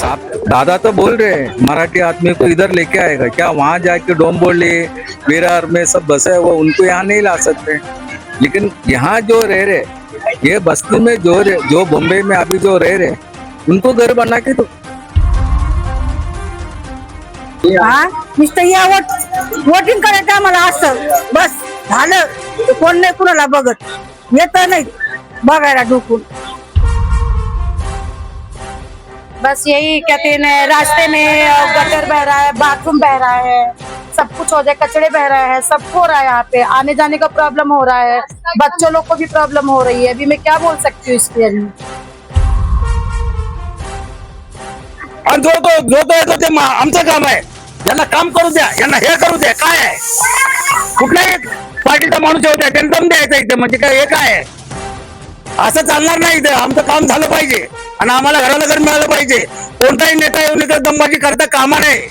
आप दादा तो बोल रहे हैं मराठी आदमी को इधर लेके आएगा क्या? वहां जाके डोंबोली विरार में सब बसे है वो उनको यहाँ नहीं ला सकते। लेकिन यहाँ जो रह रहे, ये बस्ती में जो बॉम्बे में अभी जो रह रहे, उनको घर बना के तो हा नुसतं या वोटिंग करायचं आम्हाला असं बस झालं. कोण नाही कुणाला बघत येत नाही बघायला ढुकून. बस यही कहते हैं रास्ते में गटर बह रहा है, बाथरूम बह रहा है, सब कुछ हो जाए, कचड़े बह रहे हैं, सब हो रहा है. यहाँ पे आने जाने का प्रॉब्लम हो रहा है, बच्चों लोग को भी प्रॉब्लम हो रही है. अभी मैं क्या बोल सकती हूँ इसके अभी. आणि जो तो येतो ते आमचं काम आहे. यांना काम करू द्या, यांना हे करू द्या. काय आहे कुठल्याही पार्टीचा माणूस येऊ द्या, त्यांना दम द्यायचा इथे. म्हणजे काय हे काय आहे? असं चालणार नाही. इथे आमचं काम झालं पाहिजे आणि आम्हाला घराला घर मिळालं पाहिजे. कोणताही नेता येऊन इथे दमबाजी करता कामा नाही.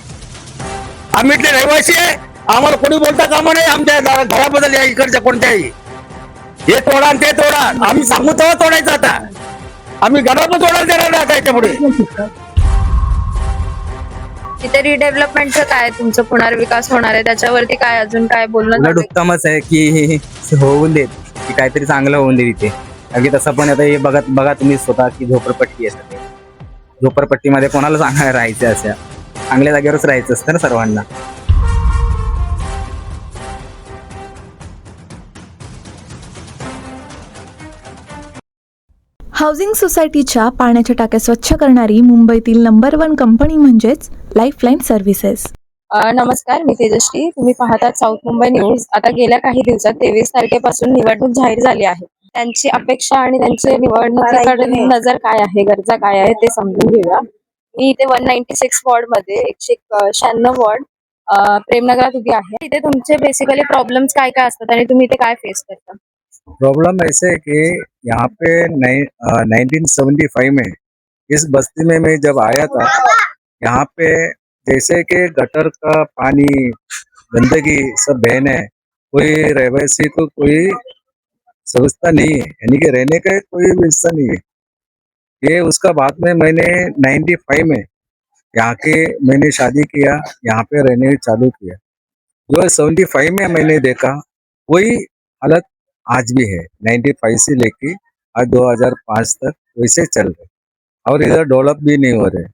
आम्ही इथले रहिवासी आहे, आम्हाला कोणी बोलता कामा नाही. आमच्या घराबद्दल या इकडच्या कोणत्याही हे तोडा ते तोडा आम्ही सांगू तेव्हा तोडायचं. आता आम्ही घरात तोडायला देणार नाही आता याच्यापुढे. तिथे रिडेव्हलपमेंटचं काय तुमचं पुनर्विकास होणार आहे त्याच्यावरती काय अजून काय बोलणं उलट उत्तमच आहे की होऊन देत की काहीतरी चांगलं होऊन दे तिथे. अगदी तसं पण आता हे बघा तुम्ही स्वतः की झोपडपट्टी आहे सगळे. झोपडपट्टीमध्ये कोणाला चांगलं राहायचं, अशा चांगल्या जागेवरच राहायचं असतं ना सर्वांना. हाऊसिंग सोसायटीच्या पाण्याच्या टाक्या स्वच्छ करणारी मुंबईतील नंबर 1 कंपनी म्हणजेच लाईफलाईन सर्व्हिसेस. नमस्कार, मी तेजश्री. तुम्ही पाहतात साऊथ मुंबई न्यूज. आता गेल्या काही दिवसात 23 तारखेपासून निवडणूक जाहीर झाली आहे. त्यांची अपेक्षा आणि त्यांचे निवडणुकीकडे नजर काय आहे, गरजा काय आहे ते समजून घेऊया. मी इथे 196 वॉर्ड मध्ये 196 वॉर्ड प्रेमनगरात उभी आहे. इथे तुमचे बेसिकली प्रॉब्लेम्स काय काय असतात आणि तुम्ही इथे काय फेस करता? प्रॉब्लम ऐसे है कि यहाँ पे 1975 में इस बस्ती में मैं जब आया था, यहाँ पे जैसे कि गटर का पानी गंदगी सब बहने, कोई रहवासी को कोई सुविधा नहीं है, यानी कि रहने का कोई व्यवस्था नहीं है। ये उसका बाद में मैंने 95 में यहाँ के मैंने शादी किया, यहाँ पे रहने चालू किया। जो 75 में मैंने देखा वही हालत आज भी है। 95 से लेके आज 2005 तक वैसे चल रहे और इधर डेवलप भी नहीं हो रहे।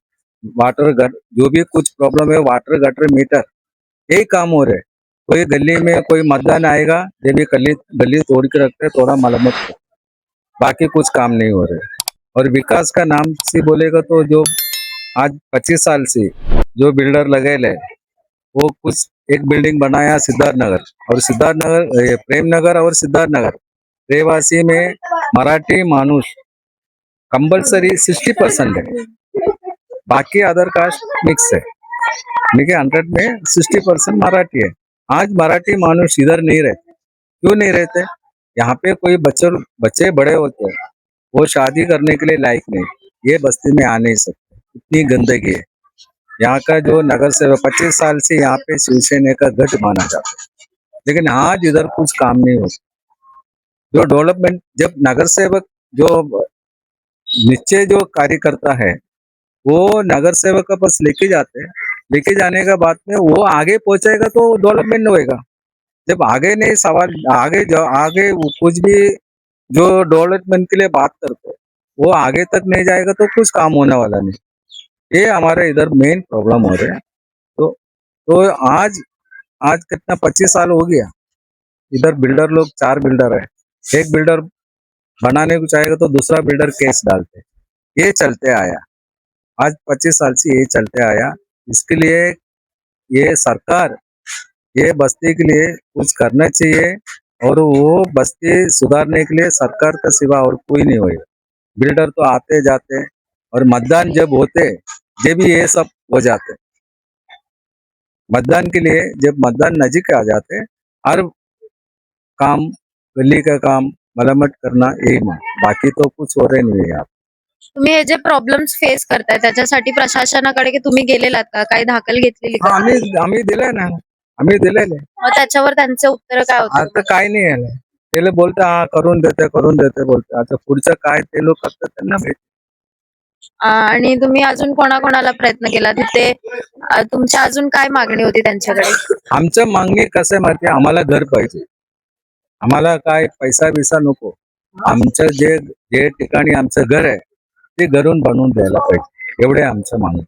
वाटर जो भी कुछ प्रॉब्लम है, वाटर गटर मीटर यही काम हो रहे। कोई गली में कोई मतदान आएगा, ये भी गली तोड़ के रखते, थोड़ा मरम्मत कर, बाकी कुछ काम नहीं हो रहे। और विकास का नाम से बोलेगा तो जो आज 25 साल से जो बिल्डर लगे ले, वो कुछ एक बिल्डिंग बनाया सिद्धार्थ नगर, और सिद्धार्थ नगर प्रेम नगर और सिद्धार्थ नगर रेवासी में मराठी मानुष कंपल्सरी 60% है, बाकी अदर कास्ट मिक्स है। देखिए 100 में 60% मराठी है। आज मराठी मानुष इधर नहीं रहते। क्यों नहीं रहते? यहाँ पे कोई बच्चे बड़े होते हैं, वो शादी करने के लिए लायक नहीं, ये बस्ती में आ नहीं सकते, इतनी गंदगी है। यहाँ का जो नगर सेवक 25 साल से यहाँ पे शिवसेना का गढ़ माना जाता है, लेकिन आज इधर कुछ काम नहीं होता। जो डेवलपमेंट, जब नगर सेवक जो नीचे जो कार्य करता है वो नगर सेवक का बस लेके जाते हैं, लेके जाने का बाद में वो आगे पहुंचेगा तो डेवलपमेंट होएगा। जब आगे नहीं सवाल आगे वो कुछ भी जो डेवलपमेंट के लिए बात करते हैं वो आगे तक नहीं जाएगा तो कुछ काम होने वाला नहीं। ये हमारे इधर मेन प्रॉब्लम हो रहा है। तो आज कितना 25 साल हो गया, इधर बिल्डर लोग 4 बिल्डर है, एक बिल्डर बनाने को चाहेगा तो दूसरा बिल्डर केस डालते, ये चलते आया। आज 25 साल से ये चलते आया। इसके लिए ये सरकार ये बस्ती के लिए कुछ करना चाहिए, और वो बस्ती सुधारने के लिए सरकार का सिवा और कोई नहीं होएगा। बिल्डर तो आते जाते, और मतदान जब होते जब भी ये सब हो जाते। मतदान के लिए जब मतदान नजीक आ जाते, हर काम गली का काम मरम्मत करना यही बाकी तो कुछ हो रहे नहीं है। आप तुम्ही हे जे प्रॉब्लेम्स फेस करताय त्याच्यासाठी प्रशासनाकडे की तुम्ही गेलेलात का, काही दाखल घेतलेली का? आम्ही दिलंय ना, आम्ही दिलेले। मग त्याच्यावर त्यांचे उत्तर काय होते? आता काय नाही आलं, ते लोक बोलते हा करून देते बोलते। आता पुढचं काय ते लोक करतात त्यांना माहिती। आणि तुम्ही अजून कोणाकोणाला प्रयत्न केला तिथे? तुमच्या अजून काय मागणी होती त्यांच्याकडे? आमचं मागणी कसं आहे माहिती आहे, आम्हाला घर पाहिजे. आम्हाला काय पैसा बिसा नको. आमचं जे जे ठिकाणी आमचं घर आहे ते घरून बनवून द्यायला पाहिजे, एवढे आमचं मागणी.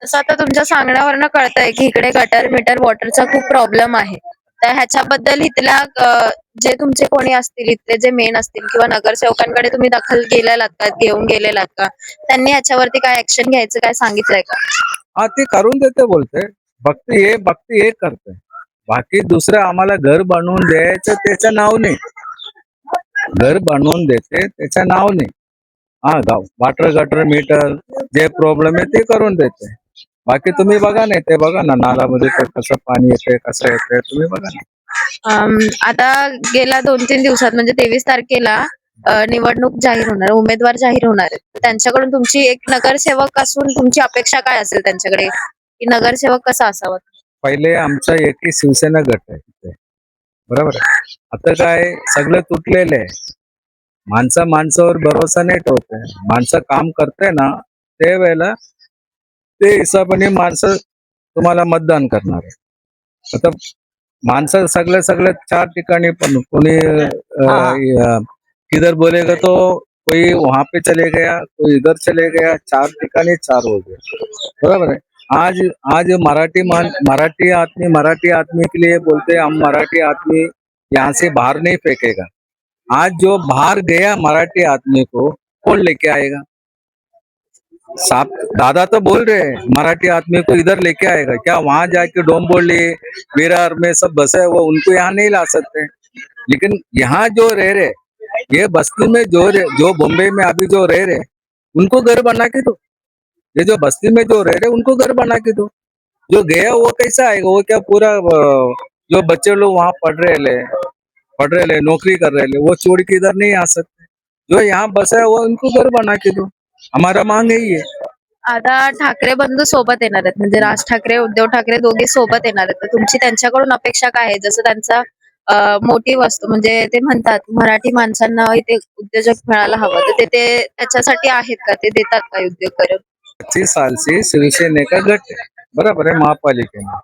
तसं आता तुमच्या सांगण्यावरनं कळतंय की इकडे गटर मीटर वॉटरचा खूप प्रॉब्लेम आहे. तर ह्याच्याबद्दल इथल्या जे तुमचे कोणी असतील, इथले जे मेन असतील किंवा नगरसेवकांकडे तुम्ही दखल गेलेलात का, घेऊन गेलेलात का? त्यांनी ह्याच्यावरती काय ऍक्शन घ्यायचं काय सांगितलंय का? हा, ते करून देते बोलते. फक्त हे करते. बाकी दुसरं आम्हाला घर बनवून द्यायचं त्याचं नाव नाही. घर बनवून देते त्याचं नाव नाही. हा, गाव वॉटर गटर मीटर जे प्रॉब्लेम आहे ते करून देते. बाकी तुम्ही बघा नाही, ते बघा ना नालामध्ये ते कसं पाणी येते, कसं येते तुम्ही बघा ना. आता गेल्या 2-3 दिवसात म्हणजे 23 तारखेला निवडणूक जाहीर होणार, उमेदवार जाहीर होणार आहेत. तर त्यांच्याकडून तुमची एक नगरसेवक असून तुमची अपेक्षा काय असेल त्यांच्याकडे, की नगरसेवक कसा असावा? पहिले आमचा एकही शिवसेना गट आहे तिथे, बरोबर आहे. आता काय सगळं तुटलेलं आहे. माणसावर भरोसा नाही ठेवते. माणसं काम करते ना ते वेळेला ते हिशोबाने माणसं तुम्हाला मतदान करणार आहे. आता माणसं सगळे 4 ठिकाणी पण कोणी किधर बोलेगा तो कोई वहां पे चले गया, कोई इधर चले गया. 4 ठिकाणी 4 हो गए, बरोबर है. आज मराठी आदमी के लिए बोलते हैं, हम मराठी आदमी यहाँ से बाहर नहीं फेंकेगा. आज जो बाहर गया मराठी आदमी को कौन लेके आएगा? साहब दादा तो बोल रहे हैं मराठी आदमी को इधर लेके आएगा क्या? वहां जाके डोंबोली विरार में सब बसे वो उनको यहाँ नहीं ला सकते. लेकिन यहाँ जो रह रहे, ये बस्ती में जो बॉम्बे में अभी जो रह रहे उनको घर बना के दो. ये जो बस्ती में जो रह रहे उनको घर बना के दो. जो गया वो कैसा आएगा? वो क्या पूरा जो बच्चे लोग वहाँ पढ़ रहे नौकरी कर रहे वो छोड़ के इधर नहीं आ सकते. जो यहाँ बसा है वो उनको घर बना के दो. हमारा मांग यही है. आता ठाकरे बंधू सोबत येणार आहेत, म्हणजे राज ठाकरे, उद्धव ठाकरे दोघे सोबत येणार आहेत. तर तुमची त्यांच्याकडून अपेक्षा काय आहे? जसं त्यांचा मोटिव्ह असतो, म्हणजे ते म्हणतात मराठी माणसांना इथे उद्योजक मिळायला हवं, तर ते त्याच्यासाठी आहेत का? ते देतात का उद्योग करून? 25 साल से शिवसेना का गट है, बराबर है. महापालिका में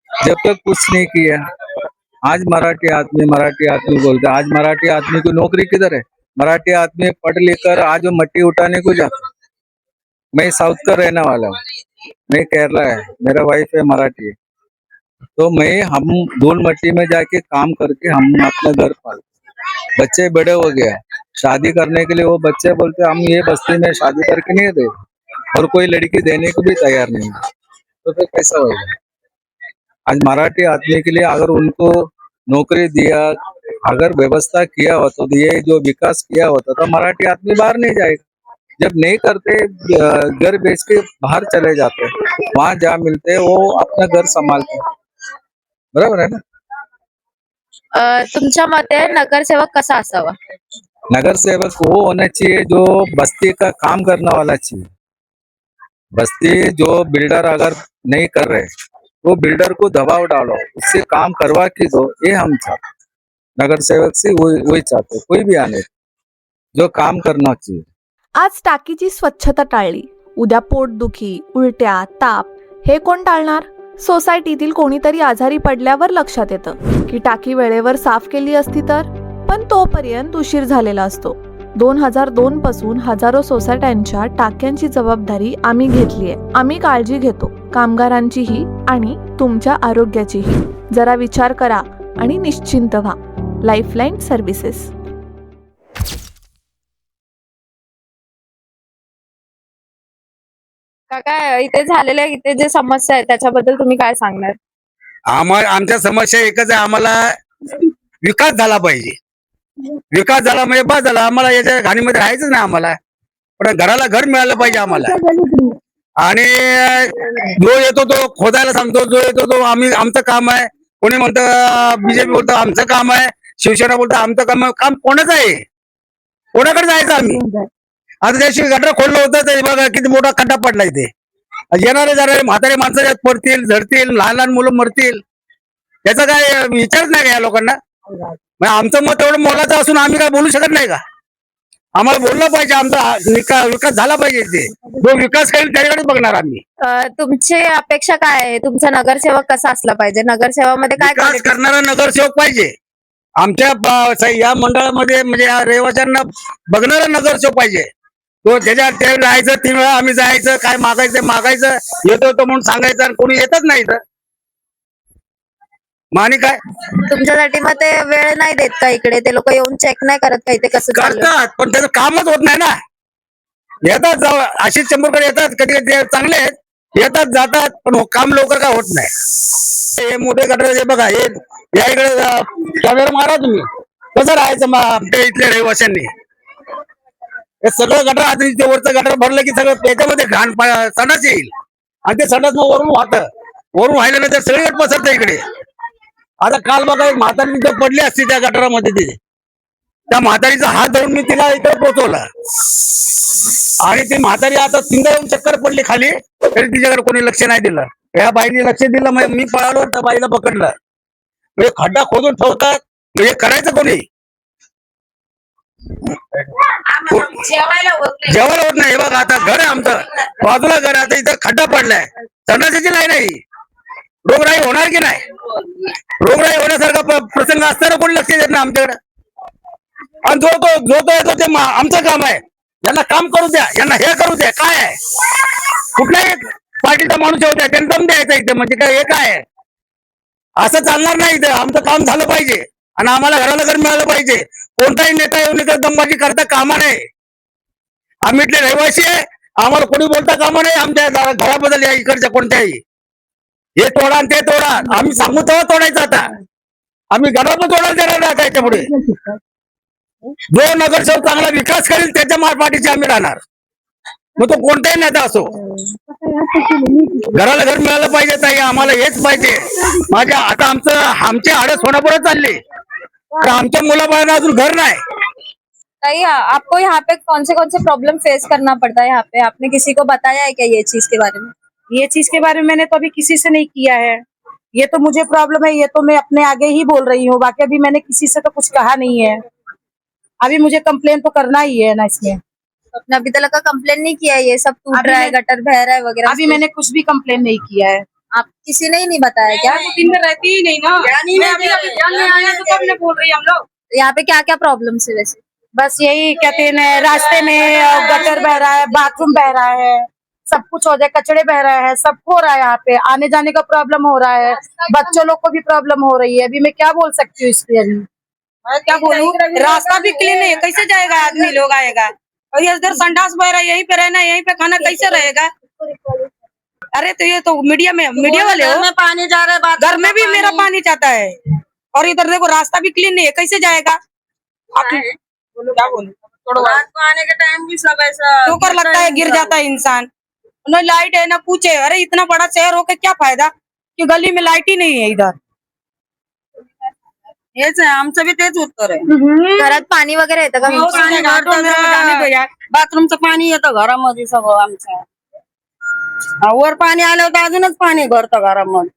जब तक कुछ नहीं किया. आज मराठी आदमी बोलते, आज मराठी आदमी की नौकरी किधर है? मराठी आदमी पढ़ लिख कर आज वो मट्टी उठाने को जाता. मैं साउथ का रहने वाला हूँ, मैं केरला है, मेरा वाइफ है मराठी है. तो हम धूल मट्टी में जाके काम करके हम अपना घर पालते. बच्चे बड़े हो गया, शादी करने के लिए वो बच्चे बोलते हम ये बस्ती में शादी करके नहीं दे, और कोई लड़की देने को भी तैयार नहीं है. तो फिर कैसा होगा? आज मराठी आदमी के लिए अगर उनको नौकरी दिया, अगर व्यवस्था किया होता तो ये जो विकास किया होता तो मराठी आदमी बाहर नहीं जाएगा. जब नहीं करते घर बेच के बाहर चले जाते, वहां जहाँ मिलते वो अपना घर संभालते, बरोबर है ना. तुमच्या मते नगरसेवक कसा असावा? नगर सेवक वो होना चाहिए जो बस्ती का काम करने वाला चाहिए. बस्ती जो बिल्डर अगर नहीं कर रहे वो बिल्डर को दबाव डालो, उससे काम करवा के दो. ये हम चाहते नगर सेवक से वही चाहते, कोई भी आने जो काम करना चाहिए. आज टाकीची स्वच्छता टाळली, उद्या पोटदुखी, उलट्या, ताप हे कोण टाळणार? सोसायटीतील कोणीतरी आजारी पडल्यावर लक्षात येतं की टाकी वेळेवर साफ केली असती तर, पण तोपर्यंत उशीर झालेला असतो. 2002 पासून हजारो सोसायट्यांच्या टाक्यांची जबाबदारी आम्ही घेतलीये. आम्ही काळजी घेतो, कामगारांचीही आणि तुमच्या आरोग्याचीही. जरा विचार करा आणि निश्चिंत व्हा. Lifeline services. काका, इथे झालेल्या इथे जे समस्या आहेत त्याच्याबद्दल तुम्ही काय सांगणार? आमच्या समस्या एकच आहे, आम्हाला विकास झाला पाहिजे. विकास झाला म्हणजे बस झाला. आम्हाला याच्या घाणीमध्ये राहायचं नाही. आम्हाला पण घराला घर मिळालं पाहिजे आम्हाला. आणि जो येतो तो खोदायला सांगतो, जो येतो तो आमचं काम आहे. कोणी म्हणतं बीजेपी बोलतं आमचं काम आहे, शिवसेना बोलतं आमचं काम आहे. काम कोणाचं आहे? कोणाकडे जायचं आम्ही? आता त्याशी गटर खोललं होतं ते बघा किती मोठा खड्डा पडला इथे. येणारे जाणारे म्हातारे माणसं त्यात पडतील, झडतील, लहान मुलं मरतील. याचा काय विचारच नाही का या लोकांना? आमचं मत एवढं मोलाचं असून आम्ही काय बोलू शकत नाही का? आम्हाला बोललं पाहिजे, आमचा विकास झाला पाहिजे. ते जो विकास करेल त्याच्याकडे बघणार आम्ही. तुमची अपेक्षा काय आहे? तुमचा नगरसेवक कसा असला पाहिजे? नगरसेवामध्ये काय विकास qualities? करणारा नगरसेवक पाहिजे आमच्या या मंडळामध्ये, म्हणजे या रहिवाशांना बघणारा नगरसेवक पाहिजे. तो त्याच्या ते जायचं 3 वेळा आम्ही जायचं, काय मागायचं येतो म्हणून सांगायचं आणि कोणी येतच नाही तर मानी काय तुमच्यासाठी मग ते वेळ नाही देत का इकडे? ते लोक येऊन चेक नाही करत का इथे कसं चाललंय? करतात, पण त्याचं कामच होत नाही ना. येतात जाऊ आशिष चंबरकडे येतात, कधी कधी चांगले आहेत, येतात जातात, पण काम लवकर काय होत नाही. हे मोठे गटर हे बघा, हे या इकडे कॅमेरा मारा तुम्ही, कसं राहायचं आमच्या इथल्या रहिवाशांनी. हे सगळं गटर आता इथे वरचं गटर भरलं की सगळं त्याच्यामध्ये घाण संडास येईल आणि ते संडास मग वरून व्हायल्यानंतर सगळीकडे पसरतं इकडे. आता काल बघा एक म्हातारी तिथे पडली असती त्या गटरामध्ये, तिथे त्या म्हातारीचा हात धरून मी तिला इकडे पोहोचवला आणि ती म्हातारी आता 3दा येऊन चक्कर पडली खाली, तरी तिच्याकडे कोणी लक्ष नाही दिलं. या बाईने लक्ष दिलं, मी पळालो, त्या बाईला पकडलं. म्हणजे खड्डा खोदून ठेवतात, म्हणजे करायचं कोणी? जेवायला होत नाही. बघा आता घर आहे आमचं, बाजूला घर, आता इथं खड्डा पडलाय, संडासाची लाईन नाही. रोगराई होणार की नाही? रोगराई होण्यासारखा प्रसंग असताना कोणी लक्ष देत नाही आमच्याकडे. आणि जो तो येतो ते आमचं काम आहे. यांना काम करू द्या, यांना हे करू द्या. काय आहे? कुठल्याही पार्टीचा माणूस येऊ द्या, त्यांना दम द्यायचा इथे, म्हणजे काय हे काय आहे? असं चालणार नाही. इथं आमचं काम झालं पाहिजे आणि आम्हाला घराला घर मिळालं पाहिजे. कोणताही नेता येऊन इकडे दमबाजी करता कामा नये. आम्ही इथले रहिवासी आहे, आम्हाला कोणी बोलता कामा नये. आमच्या घराबद्दल या इकडच्या कोणत्याही हे तोडा आणि ते तोडा, आम्ही सांगू तेव्हा तोडायचं. आता आम्ही घराला तोडायला देणार नाही. त्याच्यापुढे जो नगरसेवक चांगला विकास करेल त्याच्या पाठीशी आम्ही राहणार, मग तो कोणताही नेता असो. घराला घर मिळालं पाहिजे ताई, आम्हाला हेच पाहिजे. आता आमचे हाडं सोनापुरात चालले, तर आमच्या मुलाबाळांना अजून घर नाही. ताई, आपको यहाँ पे कौन से प्रॉब्लम फेस करना पड़ता है? यहाँ पे आपने किसी को बताया है क्या ये चीज के बारे में? ये चीज के बारे में मैंने तो अभी किसी से नहीं किया है। ये तो मुझे प्रॉब्लम है, ये तो मैं अपने आगे ही बोल रही हूँ, बाकी अभी मैंने किसी से तो कुछ कहा नहीं है। अभी मुझे कंप्लेन तो करना ही है ना इसमें। आपने अभी तक का कंप्लेन नहीं किया है? ये सब टूट अभी रहा है, गटर बह रहा है वगैरह? अभी मैंने कुछ भी कंप्लेन नहीं किया है। आप किसी ने ही नहीं बताया क्या? दिन में रहती ही नहीं ना, आया तो कब ने बोल रही हम लोग। यहाँ पे क्या क्या प्रॉब्लम है वैसे? बस यही कहते हैं, रास्ते में गटर बह रहा है, बाथरूम बह रहा है, सब कुछ हो जाए, कचड़े बह रहे हैं, सब हो रहा है। यहाँ पे आने जाने का प्रॉब्लम हो रहा है, बच्चों लोग को भी प्रॉब्लम हो रही है। अभी मैं क्या बोल सकती हूँ इसके? अभी मैं क्या बोलूं, रास्ता भी क्लीन नहीं है, कैसे जाएगा आदमी लोग आएगा? और ये इधर संडास बह रहा है, यहीं पे रहना, यहीं पे खाना, कैसे रहेगा? अरे तो ये तो मीडिया वाले हो, पानी जा रहा है, घर में भी मेरा पानी जाता है, और इधर देखो रास्ता भी क्लीन नहीं है, कैसे जाएगा? आप बोलो, क्या बोलूं? रात को आने के टाइम भी सब ऐसा ठोकर लगता है, गिर जाता है इंसान। न लाइट है ना कुछ है। अरे इतना बड़ा शहर होके क्या फायदा कि गली में लाइट ही नहीं है इधर। हेच आहे, आमचं बी तेच उत्तर आहे। घरात पाणी वगैरे येतं का? बाथरूमचं पाणी येतं घरामध्ये सगळं आमचं। वर पाणी आलं तर अजूनच पाणी भरतं घरामध्ये,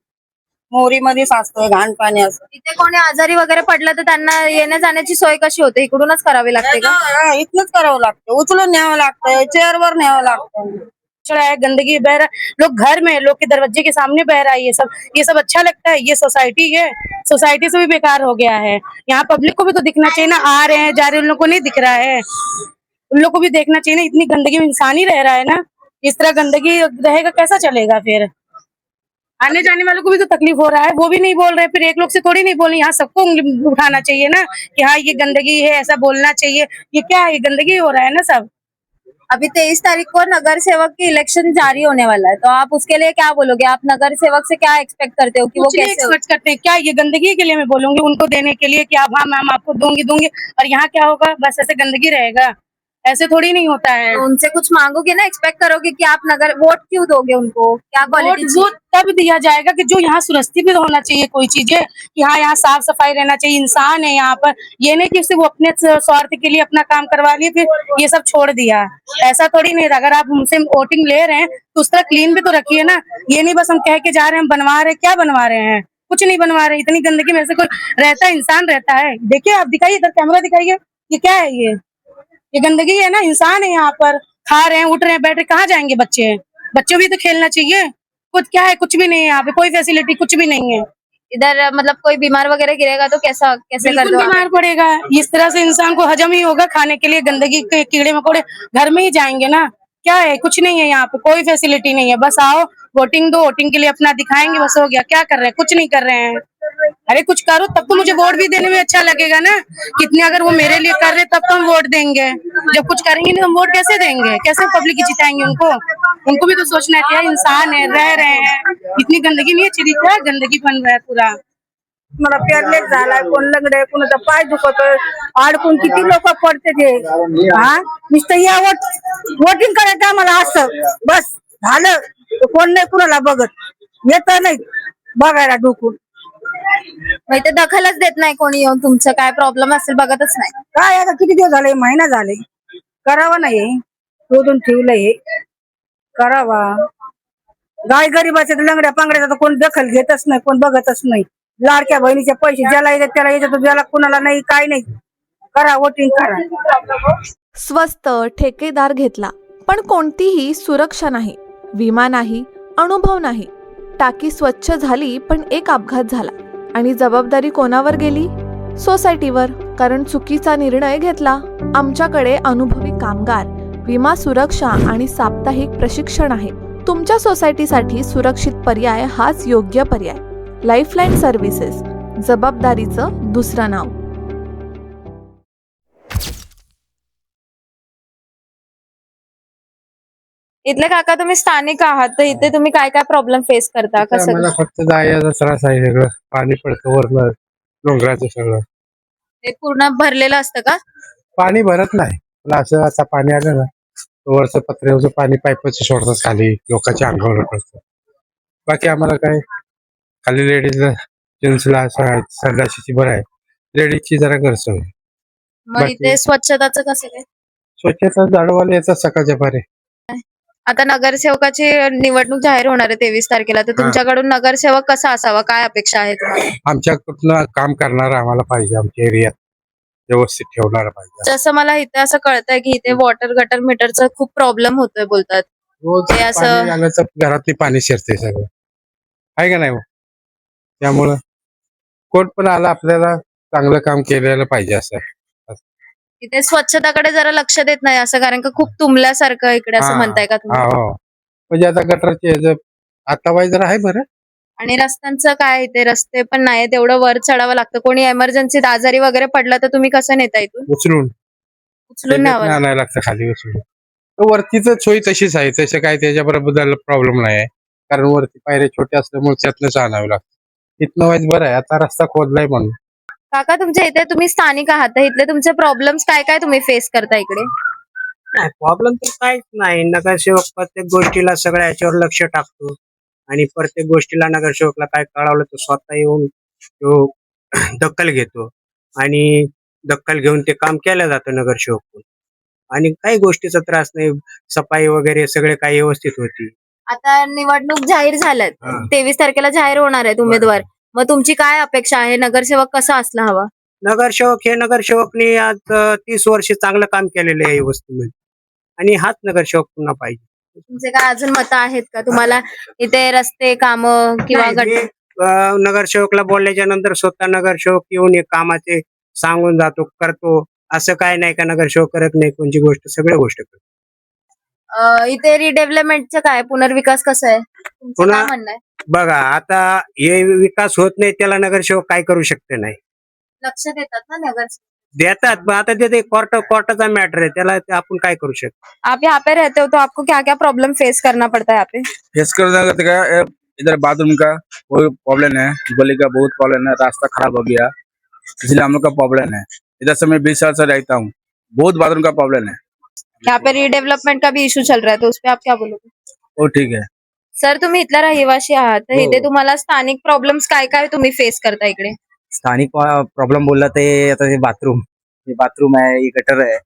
मोरीमध्ये साचतंय घाण पाणी असं। इथे कोणी आजारी वगैरे पडलं तर त्यांना येण्या जाण्याची सोय कशी होते? इकडूनच करावी लागते का? इथनच करावं लागतं, उचलून न्यावं लागतं, चेअरवर न्यावं लागतं। है गंदगी बह रहा है, लोग घर में, लोग के दरवाजे के सामने बह रहा है। ये सब अच्छा लगता है? ये सोसाइटी है, सोसाइटी से भी बेकार हो गया है। यहाँ पब्लिक को भी तो दिखना चाहिए ना, आ रहे हैं जा रहे हैं, उन लोग को नहीं दिख रहा है? उन लोग को भी देखना चाहिए ना, इतनी गंदगी में इंसान ही रह रहा है ना, इस तरह गंदगी रहेगा कैसा चलेगा? फिर आने जाने वालों को भी तो तकलीफ हो रहा है, वो भी नहीं बोल रहे, फिर एक लोग से थोड़ी नहीं बोल रहे। यहाँ सबको उंगली उठाना चाहिए ना कि हाँ ये गंदगी है, ऐसा बोलना चाहिए। ये क्या है? ये गंदगी हो रहा है ना सब। अभी 23 तारीख को नगर सेवक की इलेक्शन जारी होने वाला है, तो आप उसके लिए क्या बोलोगे? आप नगर सेवक से क्या एक्सपेक्ट करते हो कि वो कुछ नहीं कैसे हो? एक्सपेक्ट करते, क्या ये गंदगी के लिए मैं बोलूंगी उनको देने के लिए कि आप हाँ मैम आपको दूंगी, और यहाँ क्या होगा? बस ऐसे गंदगी रहेगा, ऐसे थोड़ी नहीं होता है। तो उनसे कुछ मांगोगे ना, एक्सपेक्ट करोगे कि आप नगर वोट क्यों दोगे उनको? क्या क्वालिटी वोट तब दिया जाएगा कि जो यहाँ सुरक्षित भी होना चाहिए कोई चीजें, कि हाँ यहाँ साफ सफाई रहना चाहिए, इंसान है यहाँ पर। ये नहीं कि सिर्फ वो अपने स्वार्थ के लिए अपना काम करवा लिए फिर ये सब छोड़ दिया, ऐसा थोड़ी नहीं। अगर आप हमसे वोटिंग ले रहे हैं तो उस तरह क्लीन भी तो रखिए ना। ये नहीं बस हम कह के जा रहे हैं, हम बनवा रहे हैं, क्या बनवा रहे हैं? कुछ नहीं बनवा रहे। इतनी गंदगी में से कोई रहता है? इंसान रहता है? देखिए आप, दिखाइए इधर, कैमरा दिखाइए, ये क्या है? ये ये गंदगी है ना, इंसान है यहाँ पर, खा रहे हैं, उठ रहे हैं, बैठ रहे, कहाँ जाएंगे बच्चे? बच्चों भी तो खेलना चाहिए। कुछ क्या है, कुछ भी नहीं है यहाँ पे, कोई फैसिलिटी कुछ भी नहीं है। इधर मतलब कोई बीमार वगैरह गिरेगा तो कैसे कर बिल्कुल दो आप? बीमार पड़ेगा। इस तरह से इंसान को हजम ही होगा, खाने के लिए गंदगी के कीड़े मकोड़े घर में ही जाएंगे ना। क्या है, कुछ नहीं है यहाँ पे, कोई फैसिलिटी नहीं है। बस आओ, वोटिंग दो, वोटिंग के लिए अपना दिखाएंगे, बस हो गया। क्या कर रहे हैं? कुछ नहीं कर रहे हैं। अरे कुछ करो तब तो मुझे वोट भी देने में अच्छा लगेगा ना। कितने अगर वो मेरे लिए कर रहे तब तो हम वोट देंगे। जब कुछ करेंगे नहीं तो हम वोट कैसे देंगे? कैसे पब्लिक की जिताएंगे उनको? उनको भी तो सोचना है, इंसान है, रह रहे हैं। इतनी गंदगी नहीं है, चिड़ी क्या गंदगी बन रहा है पूरा। मला पेरलेट झालाय, कोण लंगडे, कोणाचा पाय दुखतोय, अडकून किती लोक पडते ते. हा नुसतं या वोटिंग करायचं आम्हाला असं बस झालं. कोण नाही कुणाला बघत, येत नाही बघायला डुकून. मग इथे दखलच देत नाही कोणी येऊन, तुमचं काय प्रॉब्लेम असेल बघतच नाही. काय आता किती दिवस झाले, महिना झाले, करावं नाही. शोधून ठेवलंय, करावा. गाय गरीबाचे लंगड्या पांगड्याचा तर कोण दखल घेतच नाही, कोण बघतच नाही. लाडक्या बहिणीचे पैसे ज्याला येतात त्याला येतात, ज्याला कुणाला नाही काय नाही. करा वोटिंग करा. स्वस्त ठेकेदार घेतला, पण कोणतीही सुरक्षा नाही, विमा नाही, अनुभव नाही. टाकी स्वच्छ झाली पण एक अपघात झाला आणि जबाबदारी कोणावर गेली? सोसायटीवर. कारण चुकीचा निर्णय घेतला. आमच्याकडे अनुभवी कामगार, विमा सुरक्षा आणि साप्ताहिक प्रशिक्षण आहे. तुमच्या सोसायटीसाठी सुरक्षित पर्याय हाच योग्य पर्याय. लाईफलाईन सर्व्हिसेस, जबाबदारीचं दुसरं नाव. इथले काका तुम्ही स्थानिक आहात, तर इथे तुम्ही काय काय प्रॉब्लेम फेस करता? कसं मला फक्त जायचा त्रास आहे. सगळं पाणी पडतं वरनं, डोंगराचं सगळं ते पूर्ण भरलेलं असतं का? पाणी भरत नाही. पण असं आता पाणी आलं ना, वरचं पत्र्यावरचं पाणी पाईपचं सोडतात खाली, लोकांच्या अंगावर पडतं. बाकी आम्हाला काय, खाली लेडीजला जेंट्सला संडाशीची बरं आहे, लेडीजची जरा गैरसोय. मग इथे स्वच्छताचं कसं काय? स्वच्छता झाडवाले येतात सकाळच्या पारी. आता नगरसेवकाची निवडणूक जाहीर होणार आहे 23 तारखेला, तर तुमच्याकडून नगरसेवक कसा असावा, काय अपेक्षा आहे तुम्हाला? आमच्याकडनं काम करणारा आम्हाला पाहिजे, आमच्या एरियात व्यवस्थित ठेवणारा पाहिजे. जसं मला इथे असं कळतंय की इथे वॉटर गटर मीटरचा खूप प्रॉब्लेम होतोय बोलतात. रोज ते असं- पाणी आलं तर घरातली पाणी शिरते सगळं, आहे का नाही हो? त्यामुळं कोण पण आला आपल्याला चांगलं काम केलेलं पाहिजे असं. इथे स्वच्छताकडे जरा लक्ष देत नाही असं, कारण का खूप तुंबल्यासारखं इकडे असं हा, म्हणताय का तुम्ही? हो. म्हणजे आता गटरचे आता वाई जरा आहे बरं. आणि रस्त्यांचं काय, इथे रस्ते पण नाही, तेवढं वर चढावं लागतं. कोणी एमर्जन्सीत आजारी वगैरे पडला तर तुम्ही कसं नेता इथून? उचलून उचलून न्यावं लागतं. आणायला लागतं खाली उचलून. तर वरतीच सोय तशीच आहे, तसं काय त्याच्याबरोबर प्रॉब्लेम नाही आहे. कारण वरती पायऱ्या छोट्या असल्यामुळे त्यातनंच आणावं लागतं. इथनं वाईज बरं आहे, आता रस्ता खोदलाय म्हणून. काका तुमच्या इथे तुम्ही स्थानिक आहात, तर इथले तुमचे प्रॉब्लेम्स काय काय तुम्ही फेस करता इकडे? नाही प्रॉब्लेम तर काहीच नाही. नगरसेवक प्रत्येक गोष्टीला सगळ्या याच्यावर लक्ष टाकतो आणि प्रत्येक गोष्टीला नगरसेवकला काय कळवलं तर स्वतः येऊन तो दखल घेतो आणि दखल घेऊन ते काम केलं जातं नगरसेवक. आणि काही गोष्टीचा त्रास नाही, सफाई वगैरे सगळे काही व्यवस्थित होती. आता निवडणूक जाहीर झाल्यात, हा. 23 तारखेला जाहीर होणार आहेत उमेदवार. मग तुमची काय अपेक्षा आहे? नगरसेवक कसा असला हवा? नगरसेवकने आज 30 वर्ष चांगलं काम केलेलं आहे या वस्तीमध्ये आणि हाच नगरसेवक पुन्हा पाहिजे. तुमचे काय अजून मतं आहेत का तुम्हाला? इथे रस्ते काम किंवा नाही, हे, नगरसेवकला बोलल्याच्या नंतर स्वतः नगरसेवक येऊन हे कामाचे सांगून जातो, करतो. असं काय नाही का नगरसेवक करत नाही कोणची गोष्ट, सगळ्या गोष्ट करतो. इथे रिडेव्हलपमेंटचं काय, पुनर्विकास कसं आहे तुमचं, पुन्हा- काय म्हणणं आहे? बघा आता हे विकास होत नाही त्याला नगरसेवक काय करू शकते नाही. लक्ष देतात ना नगरसेवक? देतात पण आता ते कोर्टाचा मॅटर आहे, त्याला ते आपण काय करू शकतो. आप यहाँ पे रहते हो तो आपको क्या क्या प्रॉब्लम फेस करना पड़ता है यहाँ पे? फेस करने का इधर बाथरूम का बहुत प्रॉब्लम है, गली का बहुत प्रॉब्लम है, रास्ता खराब हो गया, इसलिए हम लोग का प्रॉब्लम है. इधर से मैं 20 साल से रहता हूँ, बहुत बाथरूम का प्रॉब्लम है. यहाँ पे रिडेव्हलपमेंट का भी इशू चल रहा है, तो उस पर आप क्या बोलोगे? वो ठीक है. सर तुम्ही इथला रहिवासी आहात, तर हो. इथे तुम्हाला स्थानिक प्रॉब्लेम्स काय काय तुम्ही फेस करता इकडे? स्थानिक प्रॉब्लेम बोलला ते आता ते बाथरूम आहे, ही गटर आहे.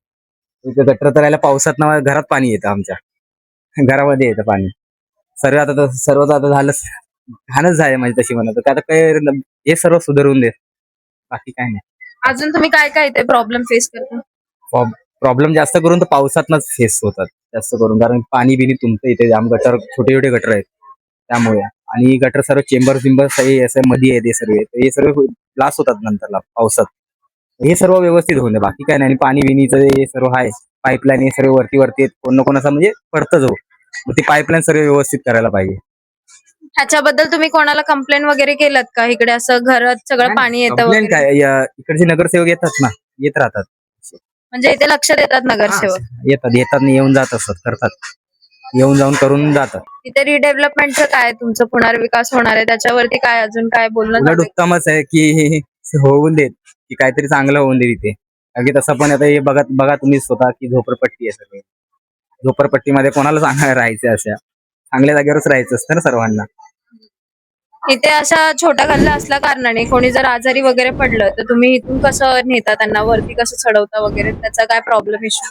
इथे गटर तर यायला पावसात ना घरात पाणी येतं, आमच्या घरामध्ये येतं पाणी. सर्व आता झालं, घाणच झाले म्हणजे तशी म्हणत. आता काय हे सर्व सुधारून दे, बाकी काय नाही. अजून तुम्ही काय काय इथे प्रॉब्लेम फेस करता? प्रॉब्लेम जास्त करून तर पावसातनच फेस होतात जास्त करून, कारण पाणी बिनी तुमचं इथे जाम गटर, छोटे छोटे गटर आहेत त्यामुळे. आणि गटर सर्व चेंबर बिंबर सगळे असं मध्ये आहे ते सर्व, तर हे सर्व ब्लास्ट होतात नंतरला पावसात. हे सर्व व्यवस्थित होऊन बाकी काय नाही. आणि पाणी बिनीचं हे सर्व आहे, पाईपलाईन हे सर्व वरती वरती आहेत. कोण ना कोण असं म्हणजे पडतं जो, मग ती पाईपलाईन सर्व व्यवस्थित करायला पाहिजे. ह्याच्याबद्दल तुम्ही कोणाला कंप्लेंट वगैरे केलं का? इकडे असं घरात सगळं पाणी येतं कंप्लेंट वगैरे, काय, इकडचे नगरसेवक येतात ना, येत राहतात. म्हणजे इथे लक्ष देतात नगरसेवक? येतात येतात आणि येऊन जात असतात, करतात, येऊन जाऊन करून जातात. इथे रिडेव्हलपमेंटचं काय, तुमचं पुनर्विकास होणार आहे त्याच्यावरती काय अजून काय बोलणं उलट झालंय? उत्तमच आहे की होऊन देत, की काहीतरी चांगलं होऊन दे तिथे. कारण की तसं पण आता हे बघा तुम्ही स्वतः की झोपडपट्टी आहे सगळी. झोपडपट्टीमध्ये कोणाला चांगलं राहायचं, अशा चांगल्या जागेवरच राहायचं असतं ना सर्वांना. इथे अशा छोट्या गल्ल्या असल्या कारणाने कोणी जर आजारी वगैरे पडलं तर तुम्ही इथून कसं नेता, त्यांना वरती कसं चढवता वगैरे, त्याचा काय प्रॉब्लेम इश्यू?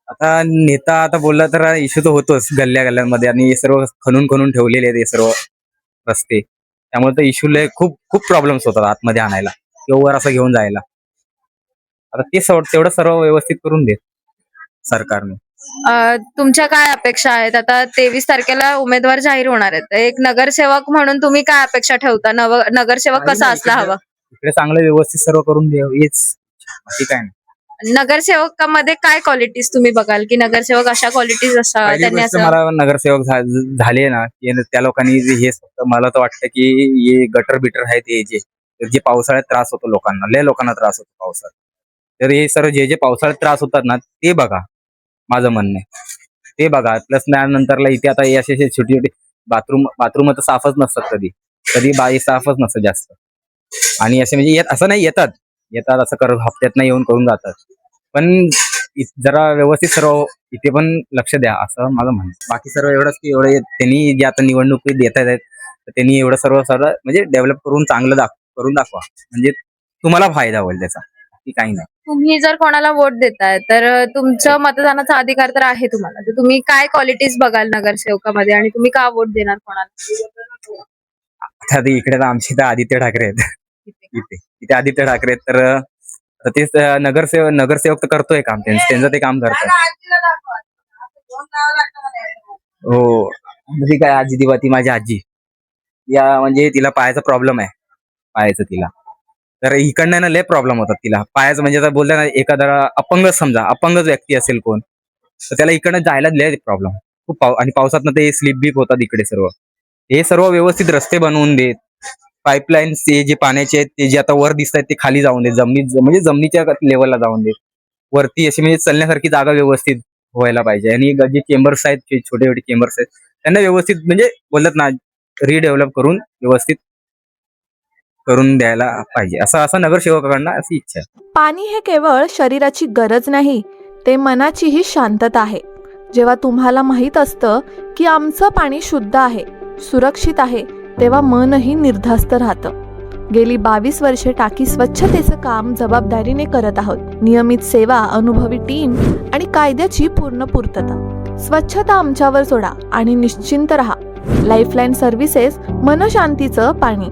आता नेता आता बोलला तर इश्यू तर होतोच गल्ल्या गल्ल्यांमध्ये, आणि हे सर्व खणून खणून ठेवलेले आहेत हे सर्व रस्ते, त्यामुळे तर इश्यू खूप खूप प्रॉब्लेम्स होतात आतमध्ये आणायला किंवा वर असं घेऊन जायला. आता ते तेवढं सर्व व्यवस्थित करून देत सरकारने. तुमच्या काय अपेक्षा आहेत? आता 23 तारखेला उमेदवार जाहीर होणार आहेत, एक नगरसेवक म्हणून तुम्ही काय अपेक्षा ठेवता? नगरसेवक कसा असला हवा? इकडे चांगलं व्यवस्थित सर्व करून दे, हेच, बाकी काय नाही. नगरसेवकामध्ये काय क्वालिटीज तुम्ही बघाल की नगरसेवक अशा क्वालिटीज असावा पहिली त्यांनी गोष्ट असं? मला नगरसेवक झाले ना, की त्या लोकांनी हे मला तर वाटतं की हे गटर बिटर आहेत हे जे पावसाळ्यात त्रास होतो लोकांना, लय लोकांना त्रास होतो पावसाळ्यात, तर हे सर्व जे पावसाळ्यात त्रास होतात ना ते बघा, माझं म्हणणं आहे ते बघा. प्लस नंतरला इथे आता हे असे छोटी छोटी बाथरूम तर साफच नसतात, कधी कधी बाई साफच नसतं जास्त. आणि असे म्हणजे असं नाही, येतात असं हप्त्यात येऊन करून जातात, पण जरा व्यवस्थित सर्व इथे पण लक्ष द्या असं माझं म्हणणं. बाकी सर्व एवढंच की एवढे त्यांनी जे आता निवडणुकी देत आहेत तर त्यांनी एवढं सर्व म्हणजे डेव्हलप करून चांगलं करून दाखवा, म्हणजे तुम्हाला फायदा होईल त्याचा, की काही नाही. तुम्ही जर कोणाला वोट देताय तर तुमचं मतदानाचा अधिकार तर आहे तुम्हाला, तर तुम्ही काय क्वालिटीज बघाल नगरसेवकामध्ये आणि तुम्ही का वोट देणार कोणाला? आता इकडे तर आमचे तर आदित्य ठाकरे आहेत, इथे आदित्य ठाकरे आहेत, तर तेच नगरसेवक तर करतोय काम, त्यांचं ते काम करतात. हो, म्हणजे काय, आजी दिवा ती माझी आजी, या म्हणजे तिला पायाचा प्रॉब्लेम आहे, पायाचं तिला, तर इकडनं ना लय प्रॉब्लेम होतात तिला पायाचं. म्हणजे आता बोलता ना, एखादा अपंग व्यक्ती असेल कोण, तर त्याला इकडनं जायला लय प्रॉब्लेम खूप, आणि पावसात ते स्लिप बीप होतात इकडे सर्व. हे सर्व व्यवस्थित रस्ते बनवून देत, पाईपलाईन ते जे पाण्याचे आहेत ते जे आता वर दिसत आहेत ते खाली जाऊन देत, म्हणजे जमिनीच्या लेवलला जाऊन देत, वरती अशी म्हणजे चलण्यासारखी जागा व्यवस्थित व्हायला पाहिजे. आणि जे चेंबर्स आहेत, जे छोटे छोटे चेंबर्स आहेत, त्यांना व्यवस्थित म्हणजे बोलत ना, रिडेव्हलप करून व्यवस्थित करून द्यायला पाहिजे, असं नगरसेवकांना अशी इच्छा आहे. पाणी हे केवळ शरीराची गरज नाही, ते मनाचीही शांतता आहे. जेव्हा तुम्हाला माहीत असतं की आमचं पाणी शुद्ध आहे, सुरक्षित आहे, तेव्हा मनही निर्धास्त राहतं. गेली 22 वर्षे टाकी स्वच्छतेचं काम जबाबदारीने करत आहोत. नियमित सेवा, अनुभवी टीम आणि कायद्याची पूर्ण पूर्तता. स्वच्छता आमच्यावर सोडा आणि निश्चिंत रहा. लाईफलाईन सर्व्हिसेस, मनशांतीचं पाणी.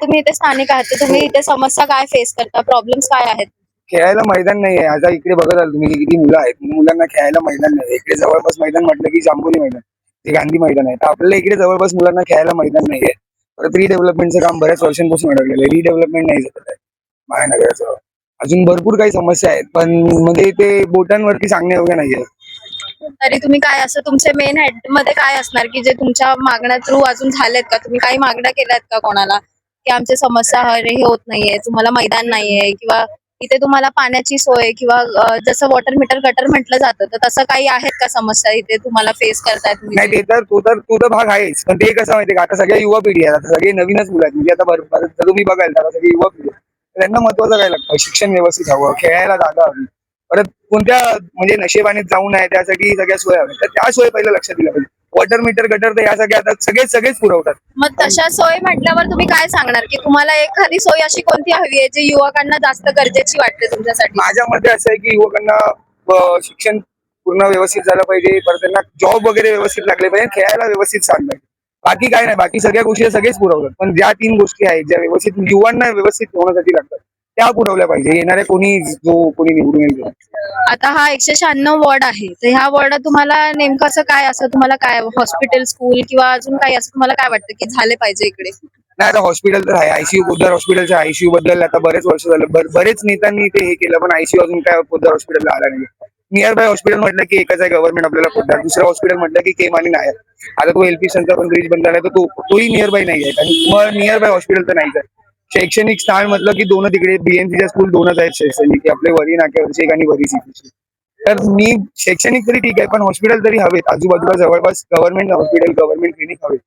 तुम्ही इथे स्थानिक आहात, तर तुम्ही इथे समस्या काय फेस करता, प्रॉब्लेम्स काय आहेत? खेळायला मैदान नाही आहे. आता इकडे बघत आहात तुम्ही किती मुलं आहेत, मुलांना खेळायला मैदान नाही. इकडे जवळपास मैदान म्हटलं की जांभोली मैदान, ते गांधी मैदान आहे. तर आपल्याला इकडे जवळपास मुलांना खेळायला मैदान नाही आहे. परत रिडेव्हलपमेंटचं काम बऱ्याच वर्षांपासून अडकलेलं आहे, रिडेव्हलपमेंट नाही झालं आहे महानगराचं. अजून भरपूर काही समस्या आहेत, पण म्हणजे ते बोटांवरती सांगण्यायोग्य नाही आहे. तरी तुम्ही काय असं तुमचे मेन हेड मध्ये काय असणार की जे तुमच्या मागण्या थ्रू अजून झालेत का? तुम्ही काही मागण्या केल्यात का कोणाला की आमची समस्या हे होत नाहीये, तुम्हाला मैदान नाहीये, किंवा इथे तुम्हाला पाण्याची सोय, किंवा जसं वॉटर मीटर गटर म्हटलं जातं, तर तसं काही आहेत का समस्या इथे तुम्हाला फेस करताय तुम्ही? नाही, ते तर तो तर भाग आहेच, पण ते कसं माहितीये का, आता सगळ्या युवा पिढी आहेत, आता सगळे नवीनच मुलं आहेत. म्हणजे आता जर तुम्ही बघाल तर सगळी युवा पिढी आहे. त्यांना महत्वाचं काय लागतं, शिक्षण व्यवस्थित हवं, खेळायला जागा हवी, परत कोणत्या म्हणजे नशेबाने जाऊ नये त्यासाठी सगळ्या सोय हव्या. तर त्या सोय पहिलं लक्षात दिल्या पाहिजे. वॉटर मीटर गटर तर या सगळ्या आता सगळेच पुरवतात. मग तशा सोय म्हटल्यावर तुम्ही काय सांगणार की तुम्हाला एखादी सोय अशी कोणती हवी आहे जी युवकांना जास्त गरजेची वाटते तुमच्यासाठी? माझ्या मते असं आहे की युवकांना शिक्षण पूर्ण व्यवस्थित झालं पाहिजे, परत त्यांना जॉब वगैरे व्यवस्थित लागले पाहिजे, खेळायला व्यवस्थित चाललं बाकी काय नाही, बाकी सगळ्या गोष्टी सगळेच पुरवतात, पण ज्या 3 गोष्टी आहेत ज्या व्यवस्थित युवांना व्यवस्थित ठेवण्यासाठी लागतात त्या पुरवल्या पाहिजे. येणाऱ्या कोणी निवडून येईल. आता हा 196 वॉर्ड आहे, तर ह्या वॉर्डात तुम्हाला नेमकं असं काय, असं तुम्हाला काय हॉस्पिटल, स्कूल किंवा अजून काही असं तुम्हाला काय वाटतं की झाले पाहिजे इकडे? नाही, आता हॉस्पिटल तर आहे, आयसीयू पोद्दार हॉस्पिटलच्या आयसीयू बद्दल आता बरेच वर्ष झालं बरेच नेत्यांनी ते हे केलं, पण आयसीयू अजून काय पोद्दार हॉस्पिटलला आला नाही. नियर बाय हॉस्पिटल म्हटलं की एकच आहे गव्हर्नमेंट आपल्याला पोद्दार, दुसरं हॉस्पिटल म्हटलं की केम आणि नायर. आता तो एलपी सेंटर पण ब्रिज बंद झाला, तर तोही नियर बाय नाही आहे, आणि मग नियर बाय हॉस्पिटल तर नाहीच आहे. शैक्षणिक स्थान म्हटलं की 2 तिकडे बीएमसीच्या स्कूल 2च आहेत शैक्षणिक, आपले वरी नाक्यावरची एक आणि वरी सीपीची. तर मी शैक्षणिक तरी ठीक आहे, पण हॉस्पिटल तरी हवेत आजूबाजूला जवळपास, गव्हर्नमेंट हॉस्पिटल गव्हर्नमेंट क्लिनिक हवे.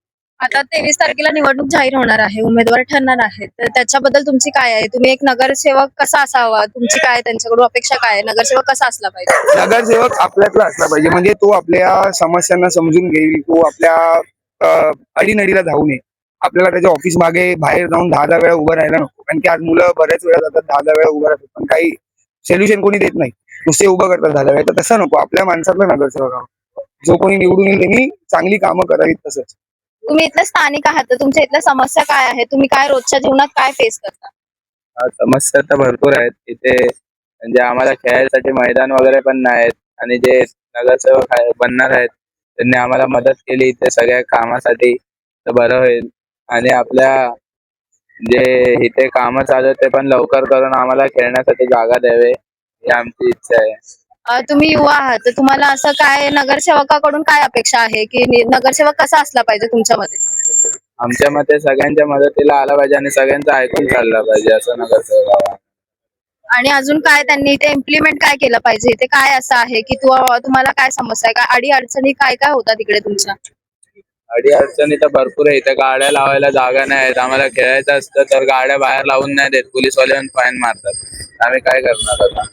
आता 23 तारखेला निवडणूक जाहीर होणार आहे, उमेदवार ठरणार आहेत, तर त्याच्याबद्दल तुमची काय आहे? तुम्ही एक नगरसेवक कसा असावा, तुमची काय त्यांच्याकडून अपेक्षा काय आहे? नगरसेवक कसा असला पाहिजे? नगरसेवक आपल्यातला असला पाहिजे, म्हणजे तो आपल्या समस्यांना समजून घेईल, तो आपल्या अडीनडीला धावू नये. आपल्याला त्याच्या ऑफिस मागे बाहेर जाऊन 10 वेळा उभं राहायला नको, कारण की आज मुलं बऱ्याच वेळा जातात 10 वेळा उभं राहतात, पण काही सोल्युशन कोणी देत नाही, नुसते उभं करतात 10 वेळा. तर तसं नको, आपल्या माणसातला नगरसेवक हवा, जो कोणी निवडून येईल त्यांनी चांगली कामं करावीत. तसंच तुम्ही इथले स्थानिक आहात, तर तुमच्या इथल्या समस्या काय आहे? तुम्ही काय रोजच्या जीवनात काय फेस करता? समस्या तर भरपूर आहेत इथे, म्हणजे आम्हाला खेळायसाठी मैदान वगैरे पण नाही आहेत, आणि जे नगरसेवक बनणार आहेत त्यांनी आम्हाला मदत केली इथे सगळ्या कामासाठी तर बरं होईल. आणि आपल्या जे इथे कामं चालू आहेत ते पण लवकर करून आम्हाला खेळण्यासाठी जागा द्यावे ही आमची इच्छा आहे. तुम्ही युवा आहात, तर तुम्हाला असं काय नगरसेवकाकडून काय अपेक्षा आहे की नगरसेवक कसा असला पाहिजे तुमच्या मते? आमच्या मते सगळ्यांच्या मदतीला आला पाहिजे आणि सगळ्यांचं ऐकून चाललं पाहिजे असं नगरसेवक हवा. आणि अजून काय त्यांनी इथे इम्प्लिमेंट काय केलं पाहिजे? इथे काय असं आहे की तुम्हाला काय समस्या आहे, काय अडी अडचणी काय काय होतात तिकडे तुमच्या? अडी अडचणी तर भरपूर आहे, इथे गाड्या लावायला जागा नाही आहेत, आम्हाला खेळायचं असतं तर गाड्या बाहेर लावून नाही देत, पोलीसवाले फाईन मारतात. आम्ही काय करणार आता?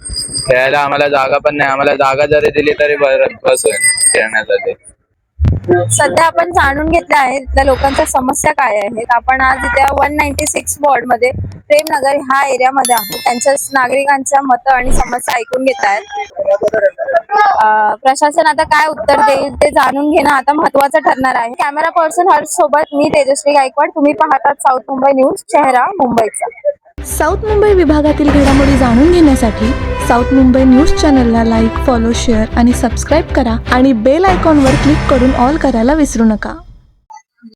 खेळायला आम्हाला जागा पण नाही, आम्हाला जागा जरी दिली तरी बस होईल खेळण्यासाठी. सध्या आपण जाणून घेतलं आहे इथल्या लोकांच्या समस्या काय आहेत. आपण आज इथे 196 वॉर्ड मध्ये प्रेमनगर ह्या एरियामध्ये आहोत, त्यांच्या नागरिकांच्या मतं आणि समस्या ऐकून घेत आहेत. प्रशासन आता काय उत्तर देईल ते जाणून घेणं आता महत्त्वाचं ठरणार आहे. कॅमेरा पर्सन हर्ष सोबत मी तेजश्री गायकवाड. तुम्ही पाहतात साऊथ मुंबई न्यूज, चेहरा मुंबईचा. साऊथ मुंबई विभागातील घडामोडी जाणून घेण्यासाठी साऊथ मुंबई न्यूज चॅनलला लाईक, फॉलो, शेअर आणि सबस्क्राईब करा आणि बेल आयकॉनवर क्लिक करून ऑल करायला विसरू नका.